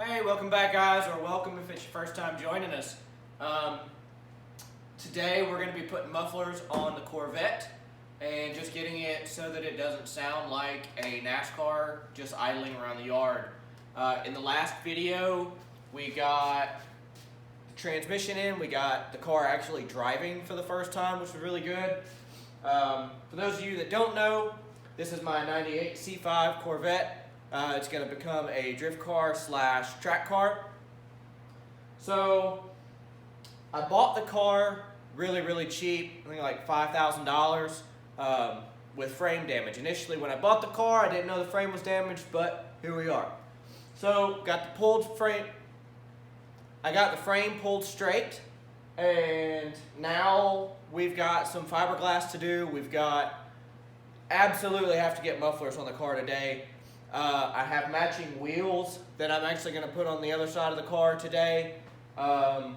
Hey, welcome back guys, or welcome if it's your first time joining us. Today we're going to be putting mufflers on the Corvette and just getting it so that it doesn't sound like a NASCAR just idling around the yard. In the last video we got the transmission in, we got the car actually driving for the first time, which was really good. For those of you that don't know, this is my 98 C5 Corvette. It's going to become a drift car slash track car. So I bought the car really cheap, I think like $5,000 with frame damage. Initially when I bought the car I didn't know the frame was damaged, but here we are. So got the pulled frame, I got the frame pulled straight, and now we've got some fiberglass to do. We've got, absolutely have to get mufflers on the car today. I have matching wheels that I'm actually going to put on the other side of the car today. All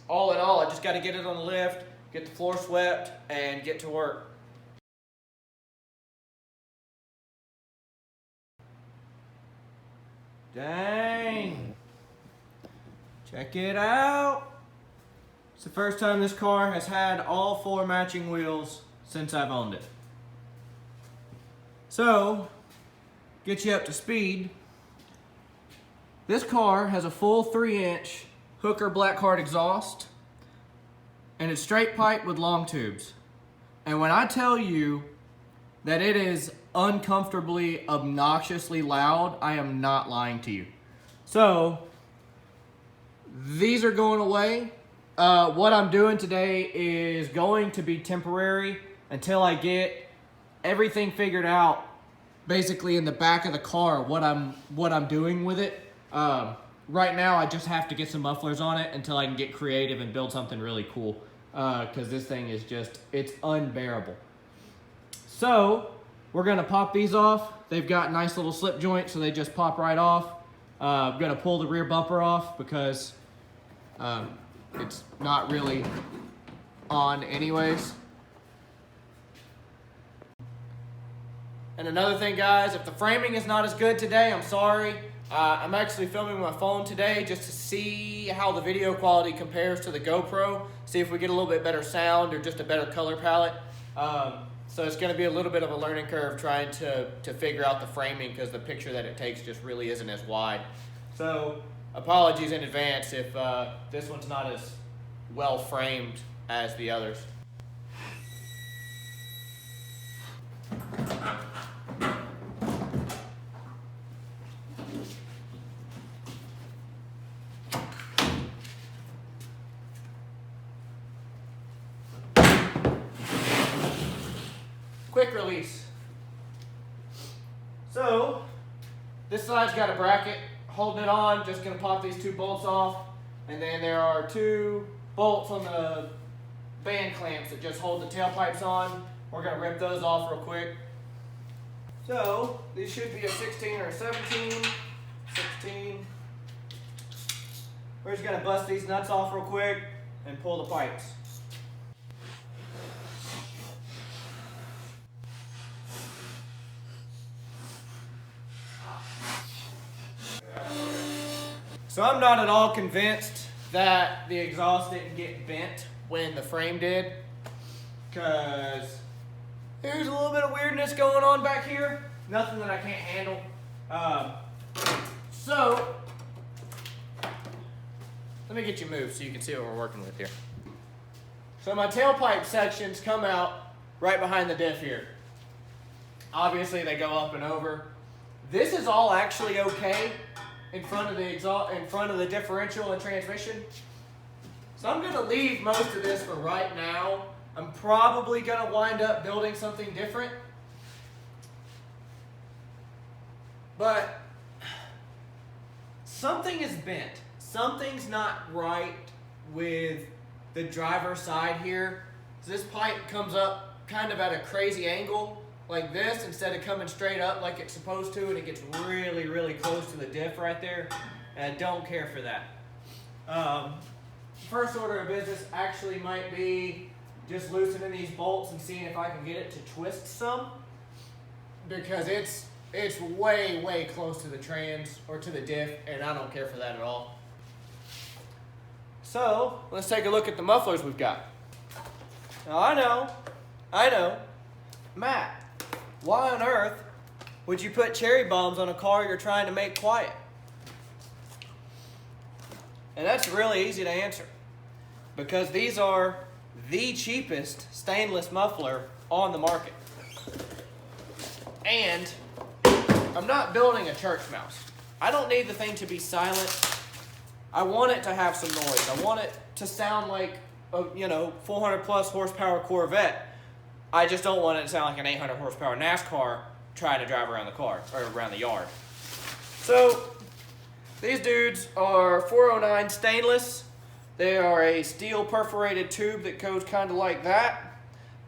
in all, I just got to get it on the lift, get the floor swept, and get to work. Dang! Check it out! It's the first time this car has had all 4 matching wheels since I've owned it. So, get you up to speed. This car has a full 3-inch Hooker Blackheart exhaust, and it's straight pipe with long tubes. And when I tell you that it is uncomfortably, obnoxiously loud, I am not lying to you. So, these are going away. What I'm doing today is going to be temporary until I get everything figured out, basically in the back of the car, what I'm doing with it. Right now I just have to get some mufflers on it until I can get creative and build something really cool, because this thing is just, it's unbearable. So we're gonna pop these off. They've got nice little slip joints, so they just pop right off. I'm gonna pull the rear bumper off because it's not really on anyways. And another thing guys, if the framing is not as good today, I'm sorry. I'm actually filming my phone today just to see how the video quality compares to the GoPro, see if we get a little bit better sound or just a better color palette. So it's going to be a little bit of a learning curve trying to figure out the framing, because the picture that it takes just really isn't as wide. So apologies in advance if this one's not as well framed as the others. Quick release. So this side's got a bracket holding it on. Just gonna pop these 2 bolts off, and then there are 2 bolts on the band clamps that just hold the tailpipes on. We're gonna rip those off real quick. So these should be a 16 or a 17. 16. We're just gonna bust these nuts off real quick and pull the pipes. So I'm not at all convinced that the exhaust didn't get bent when the frame did, because there's a little bit of weirdness going on back here. Nothing that I can't handle. So let me get you moved so you can see what we're working with here. So my tailpipe sections come out right behind the diff here. Obviously they go up and over. This is all actually okay in front of the exhaust, in front of the differential and transmission. So I'm gonna leave most of this for right now. I'm probably gonna wind up building something different. But something is bent. Something's not right with the driver's side here. So this pipe comes up kind of at a crazy angle like this, instead of coming straight up like it's supposed to, and it gets really close to the diff right there, and I don't care for that. First order of business actually might be just loosening these bolts and seeing if I can get it to twist some, because it's it's way, way close to the trans or to the diff, and I don't care for that at all. So let's take a look at the mufflers we've got. Now I know, Matt, why on earth would you put cherry bombs on a car you're trying to make quiet? And that's really easy to answer, because these are the cheapest stainless muffler on the market. And I'm not building a church mouse. I don't need the thing to be silent. I want it to have some noise. I want it to sound like a 400 plus horsepower Corvette. I just don't want it to sound like an 800 horsepower NASCAR trying to drive around the car or around the yard. So these dudes are 409 stainless. They are a steel perforated tube that goes kind of like that.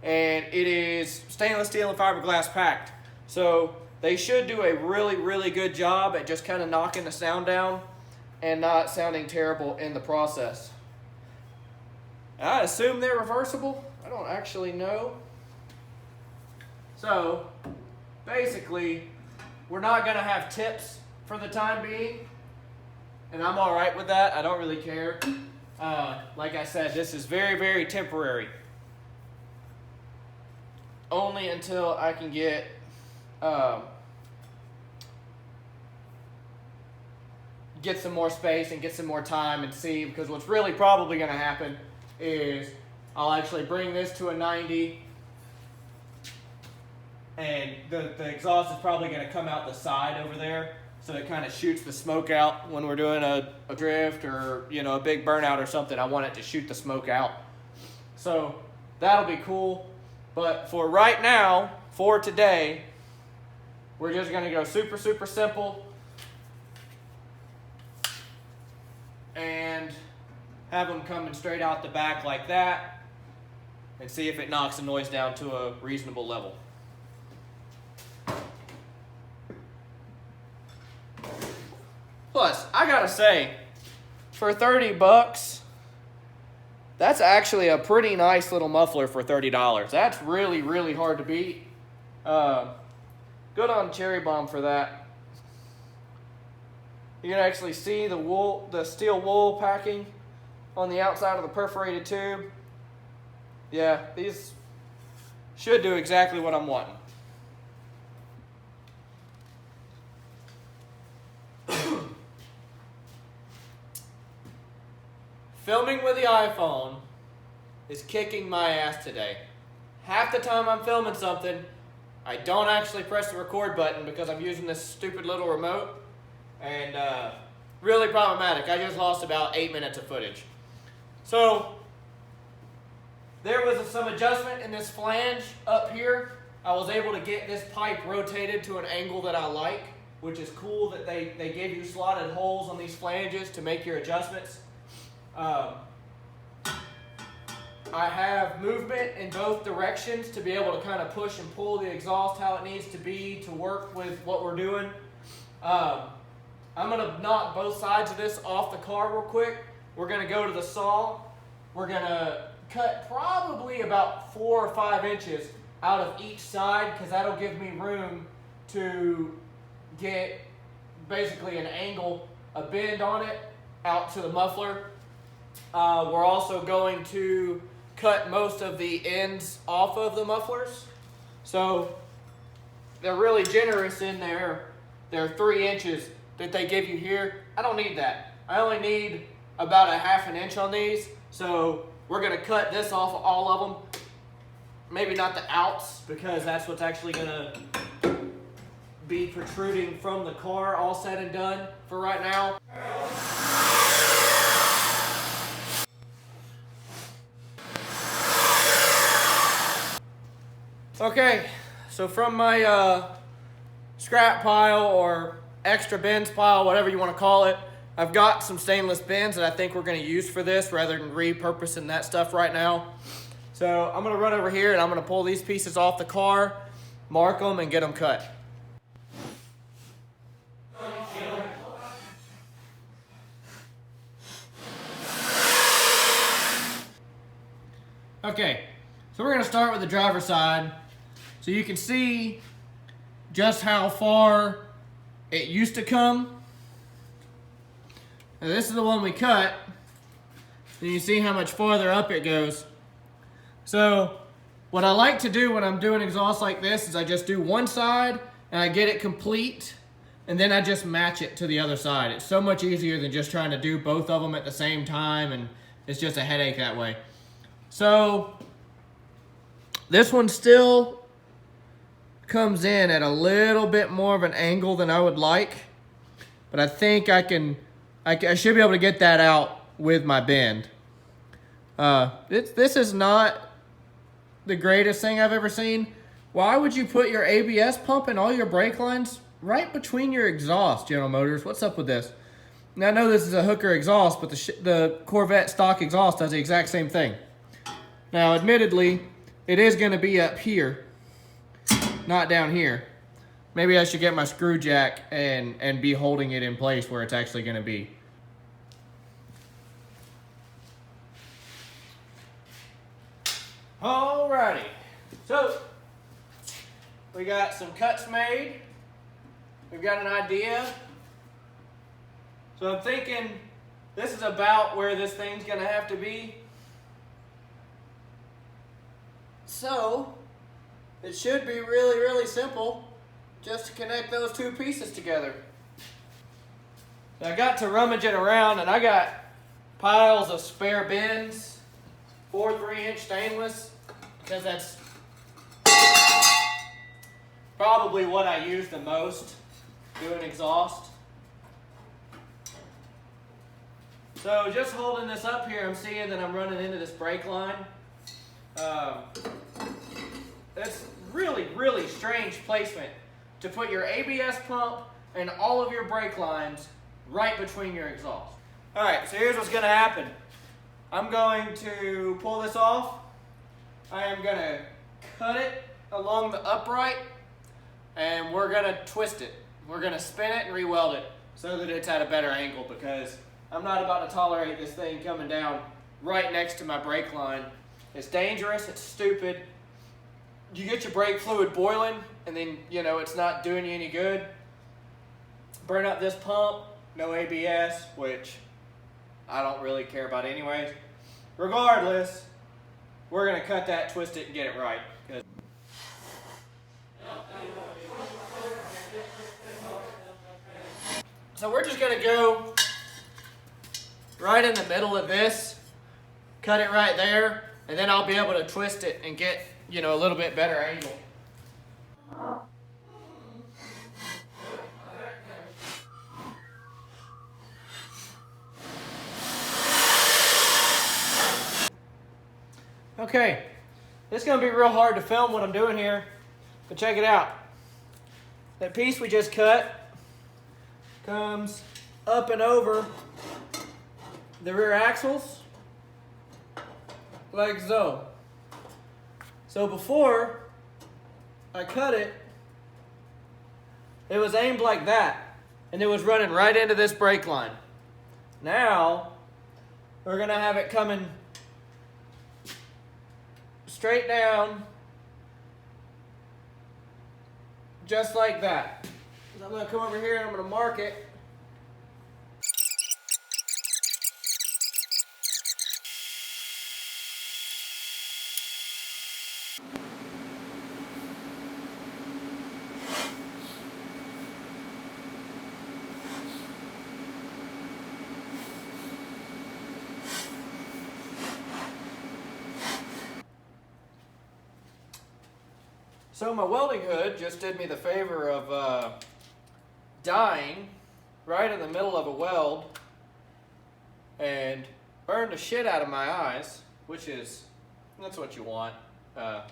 And it is stainless steel and fiberglass packed. So they should do a really, really good job at just kind of knocking the sound down and not sounding terrible in the process. I assume they're reversible. I don't actually know. So basically, we're not going to have tips for the time being. And I'm all right with that. I don't really care. Like I said, this is very, very temporary. Only until I can get some more space and get some more time and see, because what's really probably going to happen is I'll actually bring this to a 90, and the exhaust is probably going to come out the side over there, so it kind of shoots the smoke out when we're doing a drift or a big burnout or something. I want it to shoot the smoke out, so that'll be cool. But for right now, for today, we're just going to go super, super simple and have them coming straight out the back like that and see if it knocks the noise down to a reasonable level. Plus, I gotta say, for 30 bucks, that's actually a pretty nice little muffler for $30. That's really, really hard to beat. Good on Cherry Bomb for that. You can actually see the steel wool packing on the outside of the perforated tube. Yeah, these should do exactly what I'm wanting. Filming with the iPhone is kicking my ass today. Half the time I'm filming something, I don't actually press the record button because I'm using this stupid little remote, and really problematic. I just lost about 8 minutes of footage. So there was some adjustment in this flange up here. I was able to get this pipe rotated to an angle that I like, which is cool that they give you slotted holes on these flanges to make your adjustments. I have movement in both directions to be able to kind of push and pull the exhaust how it needs to be to work with what we're doing. I'm going to knock both sides of this off the car real quick. We're going to go to the saw. We're going to cut probably about 4 or 5 inches out of each side, because that'll give me room to get basically an angle, a bend on it out to the muffler. We're also going to cut most of the ends off of the mufflers. So they're really generous in their 3 inches that they give you here. I don't need that. I only need about a 1/2 inch on these. So we're going to cut this off of all of them. Maybe not the outs, because that's what's actually going to be protruding from the car, all said and done for right now. Okay, so from my scrap pile or extra bins pile, whatever you want to call it, I've got some stainless bins that I think we're going to use for this rather than repurposing that stuff right now. So I'm going to run over here and I'm going to pull these pieces off the car, mark them, and get them cut. Okay, so we're going to start with the driver's side. So you can see just how far it used to come. Now this is the one we cut. And you see how much farther up it goes. So what I like to do when I'm doing exhaust like this is I just do one side and I get it complete, and then I just match it to the other side. It's so much easier than just trying to do both of them at the same time, and it's just a headache that way. So this one still comes in at a little bit more of an angle than I would like, but I think I should be able to get that out with my bend. This is not the greatest thing I've ever seen. Why would you put your ABS pump and all your brake lines right between your exhaust, General Motors? What's up with this? Now I know this is a hooker exhaust, but the Corvette stock exhaust does the exact same thing. Now admittedly, it is going to be up here, not down here. Maybe I should get my screw jack and be holding it in place where it's actually going to be. Alrighty, so we got some cuts made. We've got an idea. So I'm thinking this is about where this thing's gonna have to be. So it should be really, really simple just to connect those two pieces together. I got to rummaging around and I got piles of spare bends. 4 3-inch stainless, because that's probably what I use the most doing exhaust. So just holding this up here, I'm seeing that I'm running into this brake line. That's really, really strange placement to put your ABS pump and all of your brake lines right between your exhaust. All right, so here's what's gonna happen. I'm going to pull this off. I am going to cut it along the upright, and we're going to twist it. We're going to spin it and re-weld it so that it's at a better angle, because I'm not about to tolerate this thing coming down right next to my brake line. It's dangerous, it's stupid. You get your brake fluid boiling, and then, you know, it's not doing you any good. Burn up this pump, no ABS, which I don't really care about anyways. Regardless, we're gonna cut that, twist it, and get it right. So we're just gonna go right in the middle of this, cut it right there, and then I'll be able to twist it and get, you know, a little bit better angle. Okay, it's going to be real hard to film what I'm doing here, but check it out. That piece we just cut comes up and over the rear axles like so. So before I cut it, it was aimed like that, and it was running right into this brake line. Now we're going to have it coming straight down, just like that. So I'm going to come over here and I'm going to mark it. So my welding hood just did me the favor of dying right in the middle of a weld and burned the shit out of my eyes, which is, that's what you want. So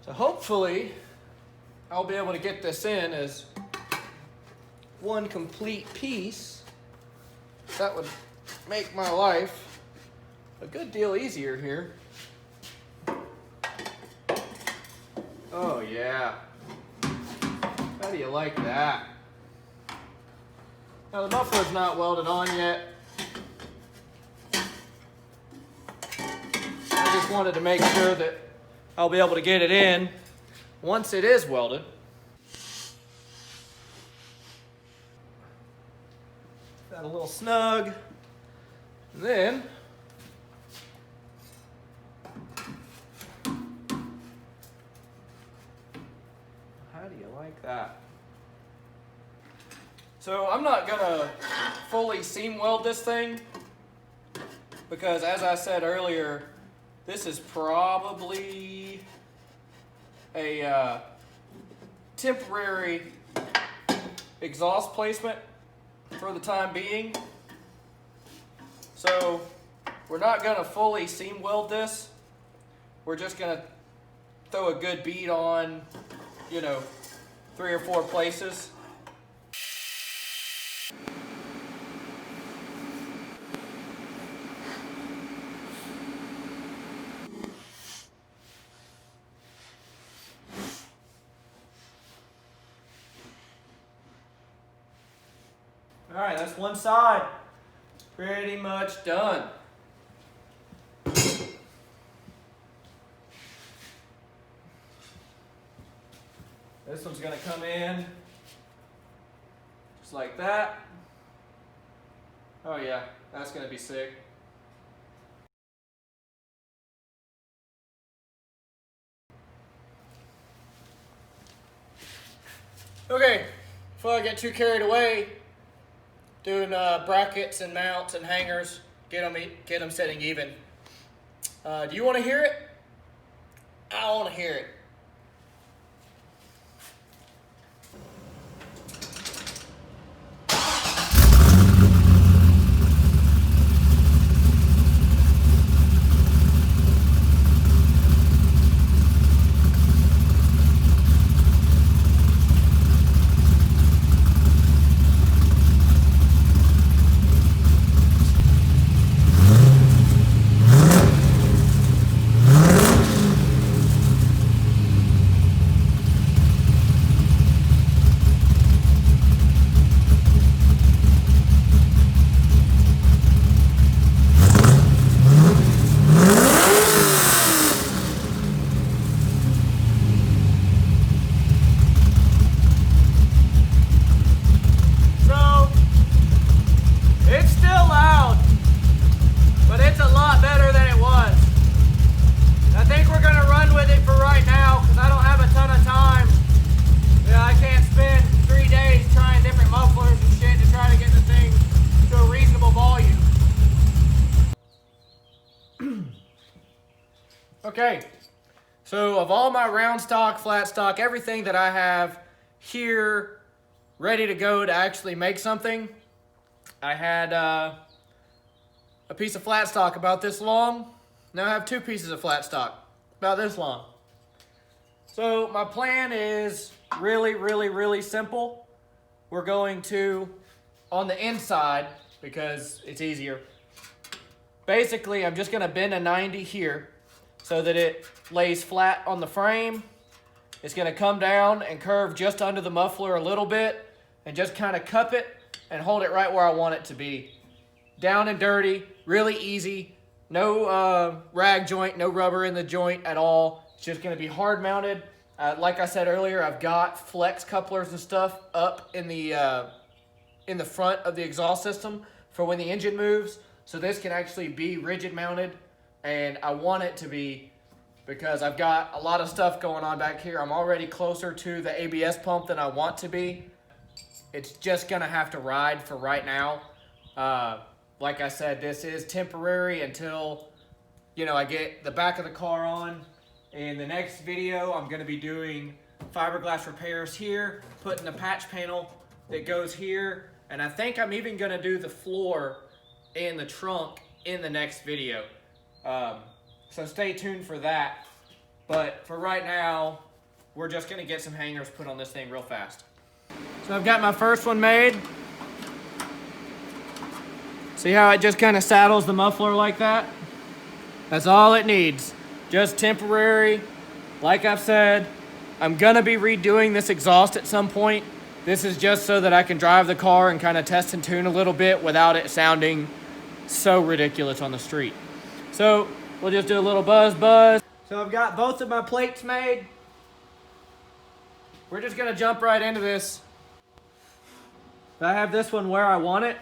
hopefully I'll be able to get this in as one complete piece. That would make my life a good deal easier here. Oh yeah. How do you like that? Now the muffler's not welded on yet. I just wanted to make sure that I'll be able to get it in once it is welded. Got a little snug. And then how do you like that? So I'm not gonna fully seam weld this thing because, as I said earlier, this is probably a temporary exhaust placement for the time being. So we're not gonna fully seam weld this. We're just gonna throw a good bead on, 3 or 4 places. All right, that's one side pretty much done. This one's gonna come in just like that. Oh yeah, that's gonna be sick. Okay, before I get too carried away, doing brackets and mounts and hangers, get them sitting even. Do you want to hear it? I want to hear it. Okay, so of all my round stock, flat stock, everything that I have here ready to go to actually make something, I had a piece of flat stock about this long. Now I have 2 pieces of flat stock about this long. So my plan is really simple. We're going to, on the inside, because it's easier, basically I'm just going to bend a 90 here so that it lays flat on the frame. It's going to come down and curve just under the muffler a little bit and just kind of cup it and hold it right where I want it to be. Down and dirty, really easy. No rag joint, no rubber in the joint at all. It's just going to be hard mounted. Like I said earlier, I've got flex couplers and stuff up in the front of the exhaust system for when the engine moves. So this can actually be rigid mounted, and I want it to be because I've got a lot of stuff going on back here. I'm already closer to the ABS pump than I want to be. It's just gonna have to ride for right now. Like I said, this is temporary until, I get the back of the car on. In the next video, I'm gonna be doing fiberglass repairs here, putting a patch panel that goes here, and I think I'm even gonna do the floor and the trunk in the next video. So stay tuned for that. But for right now, we're just gonna get some hangers put on this thing real fast. So I've got my first one made. See how it just kind of saddles the muffler like that? That's all it needs. Just temporary. Like I've said, I'm gonna be redoing this exhaust at some point. This is just so that I can drive the car and kind of test and tune a little bit without it sounding so ridiculous on the street. So we'll just do a little buzz. So I've got both of my plates made. We're just gonna jump right into this. I have this one where I want it,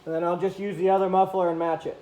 and then I'll just use the other muffler and match it.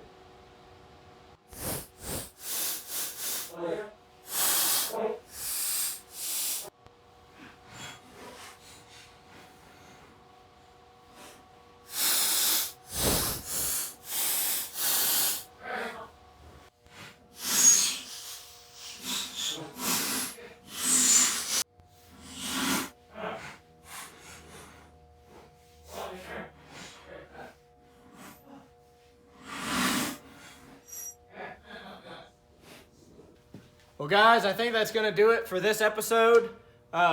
Well guys, I think that's going to do it for this episode.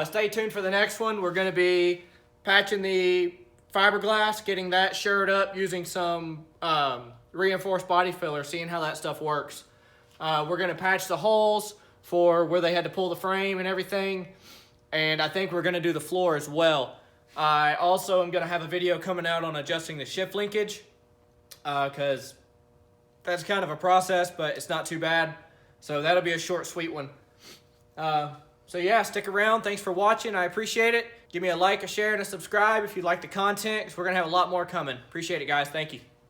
Stay tuned for the next one. We're going to be patching the fiberglass, getting that shirred up using some reinforced body filler, seeing how that stuff works. We're going to patch the holes for where they had to pull the frame and everything. And I think we're going to do the floor as well. I also am going to have a video coming out on adjusting the shift linkage, because that's kind of a process, but it's not too bad. So that'll be a short, sweet one. So yeah, stick around. Thanks for watching. I appreciate it. Give me a like, a share, and a subscribe if you like the content, because we're going to have a lot more coming. Appreciate it, guys. Thank you.